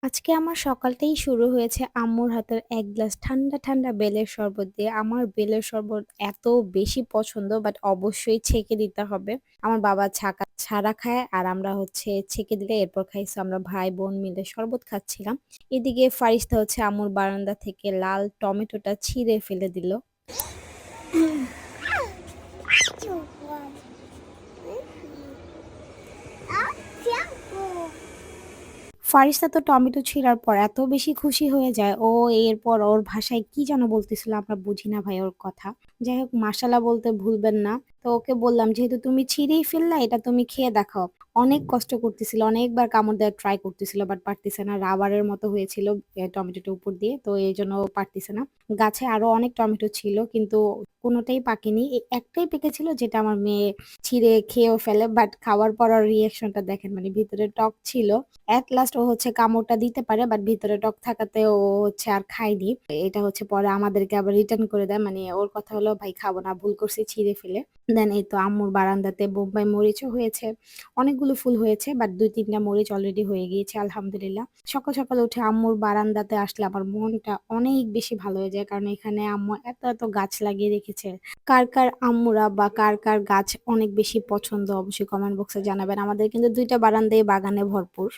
আজকে আমার সকালটাই শুরু হয়েছে আম্মুর হাতের এক গ্লাস ঠান্ডা, ঠান্ডা বেলের শরবত দিয়ে। আমার বেলের শরবত এত বেশি পছন্দ বাট অবশ্যই ছেঁকে দিতে হবে। আমার বাবা ছাড়া খায় আর আমরা হচ্ছে ছেঁকে দিলে এরপর খাই। সো আমরা ভাই-বোন মিলে শরবত খাচ্ছিলাম। এদিকে ফারিস্তা হচ্ছে আম্মুর বারান্দা থেকে লাল টমেটোটা ছিঁড়ে ফেলে দিল। ফারিস্তা তো টমেটো ছিঁড়ার পর এত বেশি খুশি হয়ে যায়, ও এরপর ওর ভাষায় কি যেন বলতেছিল আমরা বুঝি না ভাই ওর কথা। যাই হোক মাশাআল্লাহ বলতে ভুলবেন না। তো ওকে বললাম যেহেতু তুমি ছিঁড়েই ফেললা এটা তুমি খেয়ে দেখাও। অনেক কষ্ট করতেছিল, অনেকবার কামড় দেওয়ার ট্রাই করতেছিল বাট পারতেছে না। রাবারের মতো হয়েছিল টমেটোটার উপর দিয়ে। তো এইজন্য ও পারতেছে না। গাছে আরো অনেক টমেটো ছিল কিন্তু কোনটাই পাকেনি। একটাই পেকেছিল যেটা আমার মেয়ে ছিঁড়ে খেয়েও ফেলে বাট খাওয়ার পর ওর রিঅ্যাকশনটা দেখেন মানে ভিতরে টক ছিল। এট লাস্ট ও হচ্ছে কামড়টা দিতে পারে বাট ভিতরে টক থাকাতে ও হচ্ছে আর খায়নি। এটা হচ্ছে পরে আমাদেরকে আবার রিটার্ন করে দেয়। মানে ওর কথা হলো ভাই খাবো না, ভুল করছি ছিঁড়ে ফেলে। দেন এই তো আম্মুর বারান্দাতে বোম্বাই মরিচও হয়েছে। অনেকগুলো ফুল হয়েছে বাট ২-৩ টা মরিচ অলরেডি হয়ে গিয়েছে আলহামদুলিল্লাহ। সকাল, সকাল উঠে আম্মুর বারান্দাতে আসলে আমার মনটা অনেক বেশি ভালো হয়ে যায়। কারণ এখানে আম্মু এত, এত গাছ লাগিয়ে রেখেছে। কার, কার আম্মুরা বা কার, কার গাছ অনেক বেশি পছন্দ অবশ্যই কমেন্ট বক্সে জানাবেন। আমাদের কিন্তু ২ টা বারান্দাই বাগানে ভরপুর।